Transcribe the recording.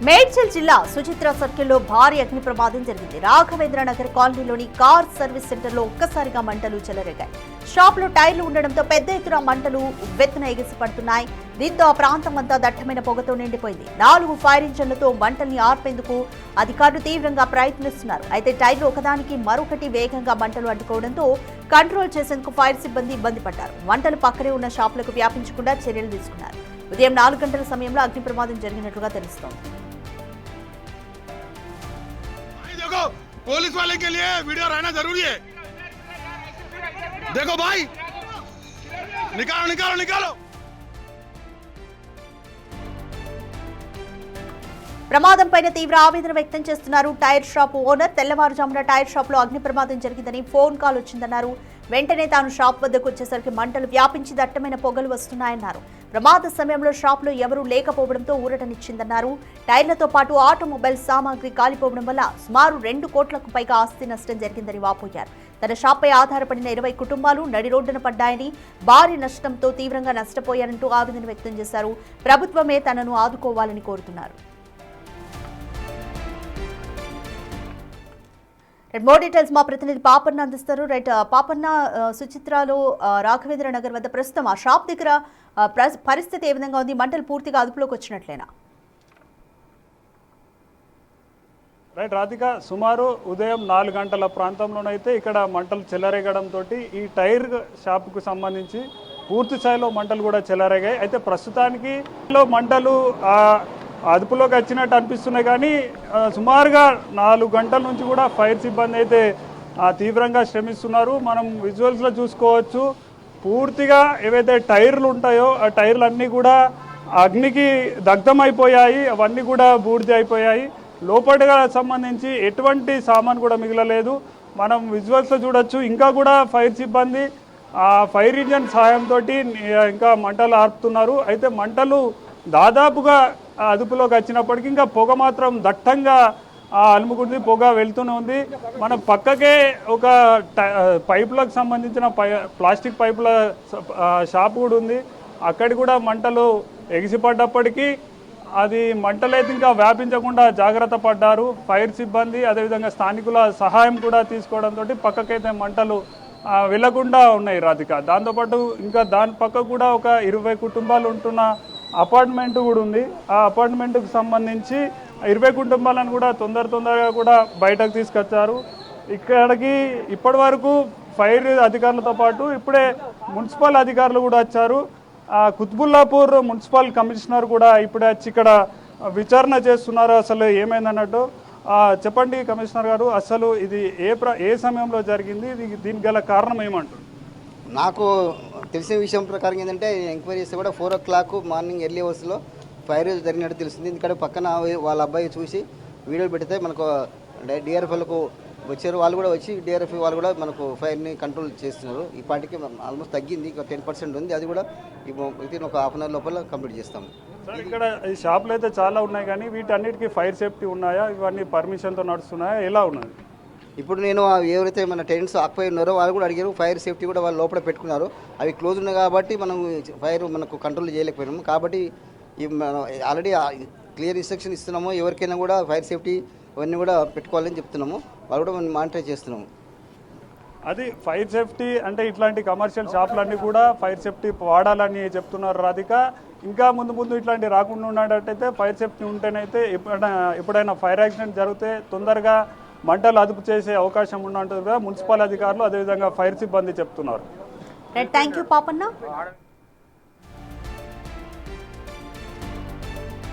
మేడ్చల్ జిల్లా సుచిత్ర సర్కిల్లో భారీ అగ్ని ప్రమాదం జరిగింది. రాఘవేంద్ర నగర్ కాలనీలోని కార్ సర్వీస్ సెంటర్లో ఒక్కసారిగా మంటలు చెలరేగాయి. షాప్లో టైర్లు ఉండడంతో పెద్ద ఎత్తున మంటలు ఉవ్వెత్తున ఎగిసి పడుతున్నాయి. దీంతో ఆ ప్రాంతం అంతా దట్టమైన పొగతో నిండిపోయింది. 4 ఫైర్ ఇంజన్లతో మంటల్ని ఆర్పేందుకు అధికారులు తీవ్రంగా ప్రయత్నిస్తున్నారు. అయితే టైర్లు ఒకదానికి మరొకటి వేగంగా మంటలు అడ్డుకోవడంతో కంట్రోల్ చేసేందుకు ఫైర్ సిబ్బంది ఇబ్బంది పడ్డారు. మంటలు పక్కనే ఉన్న షాపులకు వ్యాపించకుండా చర్యలు తీసుకున్నారు. ఉదయం 4 గంటల సమయంలో అగ్ని ప్రమాదం జరిగినట్లుగా తెలుస్తోంది. देखो पुलिस वाले के लिए वीडियो रहना जरूरी है। देखो भाई निकालो निकालो निकालो। ప్రమాదంపైన తీవ్ర ఆవేదన వ్యక్తం చేస్తున్నారు టైర్ షాప్ ఓనర్. తెల్లవారుజామున టైర్ షాప్ లో అగ్ని ప్రమాదం జరిగిందని ఫోన్ కాల్ వచ్చిందన్నారు. వెంటనే తాను షాప్ వద్దకు వచ్చేసరికి మంటలు వ్యాపించి దట్టమైన పొగలు వస్తున్నాయన్నారు. ప్రమాద సమయంలో షాప్ లో ఎవరూ లేకపోవడంతో ఊరటనిచ్చిందన్నారు. టైర్లతో పాటు ఆటోమొబైల్ సామాగ్రి కాలిపోవడం వల్ల సుమారు 2 కోట్లకు పైగా ఆస్తి నష్టం జరిగిందని వాపోయారు. తన షాప్పై ఆధారపడిన 20 కుటుంబాలు నడి రోడ్డున పడ్డాయని, భారీ నష్టంతో తీవ్రంగా నష్టపోయారంటూ ఆవేదన వ్యక్తం చేశారు. ప్రభుత్వమే తనను ఆదుకోవాలని కోరుతున్నారు. మోర్ డీటెయిల్స్ మా ప్రతినిధి పాపన్న అందిస్తారు. రైట్ పాపన్న, సుచిత్రలో రాఘవేంద్ర నగర్ వద్ద ప్రస్తుతం ఆ షాప్ దగ్గర పరిస్థితి ఏ విధంగా ఉంది? మంటలు పూర్తిగా అదుపులోకి వచ్చినట్లేనా? రైట్ రాధిక, సుమారు ఉదయం 4 గంటల ప్రాంతంలోనైతే ఇక్కడ మంటలు చెలరేగడంతో ఈ టైర్ షాప్కు సంబంధించి పూర్తి స్థాయిలో మంటలు కూడా చెలరేగాయి. అయితే ప్రస్తుతానికి మంటలు అదుపులోకి వచ్చినట్టు అనిపిస్తున్నాయి, కానీ సుమారుగా 4 గంటల నుంచి కూడా ఫైర్ సిబ్బంది అయితే తీవ్రంగా శ్రమిస్తున్నారు. మనం విజువల్స్లో చూసుకోవచ్చు. పూర్తిగా ఏవైతే టైర్లు ఉంటాయో ఆ టైర్లు అన్నీ కూడా అగ్నికి దగ్ధమైపోయాయి. అవన్నీ కూడా బూడిద అయిపోయాయి. లోపలిగా సంబంధించి ఎటువంటి సామాన్ కూడా మిగలలేదు. మనం విజువల్స్లో చూడొచ్చు. ఇంకా కూడా ఫైర్ సిబ్బంది ఫైర్ ఇంజన్ సహాయంతో ఇంకా మంటలు ఆర్పుతున్నారు. అయితే మంటలు దాదాపుగా అదుపులోకి వచ్చినప్పటికీ ఇంకా పొగ మాత్రం దట్టంగా అలుముకుంది, పొగ వెళ్తూనే ఉంది. మన పక్కకే ఒక పైపులకు సంబంధించిన ప్లాస్టిక్ పైపుల షాప్ కూడా ఉంది. అక్కడి కూడా మంటలు ఎగిసిపడ్డప్పటికీ అది మంటలైతే ఇంకా వ్యాపించకుండా జాగ్రత్త పడ్డారు ఫైర్ సిబ్బంది. అదేవిధంగా స్థానికుల సహాయం కూడా తీసుకోవడంతో పక్కకైతే మంటలు వెళ్లకుండా ఉన్నాయి రాధిక. దాంతోపాటు ఇంకా దాని పక్క కూడా ఒక 20 కుటుంబాలు ఉంటున్న అపార్ట్మెంట్ కూడా ఉంది. ఆ అపార్ట్మెంట్కి సంబంధించి 20 కుటుంబాలను కూడా తొందరగా కూడా బయటకు తీసుకొచ్చారు. ఇక్కడికి ఇప్పటి వరకు ఫైర్ అధికారులతో పాటు ఇప్పుడే మున్సిపల్ అధికారులు కూడా వచ్చారు. కుత్బుల్లాపూర్ మున్సిపల్ కమిషనర్ కూడా ఇప్పుడే వచ్చి ఇక్కడ విచారణ చేస్తున్నారు. అసలు ఏమైందన్నట్టు చెప్పండి కమిషనర్ గారు, అసలు ఇది ఏ సమయంలో జరిగింది, దీనికి గల కారణం ఏమంటారు? నాకు తెలిసిన విషయం ప్రకారం ఏంటంటే ఎంక్వైరీ చేస్తే కూడా 4 o'clock మార్నింగ్ ఎర్లీ అవర్స్లో ఫైర్ జరిగినట్టు తెలిసింది. ఎందుకంటే పక్కన వాళ్ళ అబ్బాయి చూసి వీడియోలు పెడితే మనకు డిఆర్ఎఫ్లకు వచ్చారు. వాళ్ళు కూడా వచ్చి డిఆర్ఎఫ్ వాళ్ళు కూడా మనకు ఫైర్ని కంట్రోల్ చేస్తున్నారు. ఈ పార్టీకి ఆల్మోస్ట్ తగ్గింది, 10% ఉంది. అది కూడా వితిన్ ఒక హాఫ్ అన్ అవర్ లోపల కంప్లీట్ చేస్తాము. సార్, ఇక్కడ ఈ షాపులు అయితే చాలా ఉన్నాయి, కానీ వీటన్నిటికీ ఫైర్ సేఫ్టీ ఉన్నాయా? ఇవన్నీ పర్మిషన్తో నడుస్తున్నాయా? ఎలా ఉన్నాయి? ఇప్పుడు నేను ఎవరైతే మన టెనెంట్స్ ఆక్యుపై ఉన్నారో వాళ్ళు కూడా అడిగారు. ఫైర్ సేఫ్టీ కూడా వాళ్ళు లోపల పెట్టుకున్నారు. అవి క్లోజ్ ఉన్నాయి కాబట్టి మనం ఫైర్ మనకు కంట్రోల్ చేయలేకపోయినాము. కాబట్టి ఆల్రెడీ క్లియర్ ఇన్స్ట్రక్షన్ ఇస్తున్నాము. ఎవరికైనా కూడా ఫైర్ సేఫ్టీ అవన్నీ కూడా పెట్టుకోవాలని చెప్తున్నాము. వాళ్ళు కూడా మనం మానిటర్ చేస్తున్నాము. అది ఫైర్ సేఫ్టీ అంటే ఇట్లాంటి కమర్షియల్ షాపులన్నీ కూడా ఫైర్ సేఫ్టీ వాడాలని చెప్తున్నారు రాధిక. ఇంకా ముందు ఇట్లాంటి రాకుండా ఉన్నట్టయితే ఫైర్ సేఫ్టీ ఉంటేనైతే ఎప్పుడైనా ఫైర్ యాక్సిడెంట్ జరిగితే తొందరగా మంటలు అదుపు చేసే అవకాశం ఉన్నట్టుగా మున్సిపల్ అధికారులు అదేవిధంగా ఫైర్ సిబ్బంది చెప్తున్నారు. Thank you Papanna.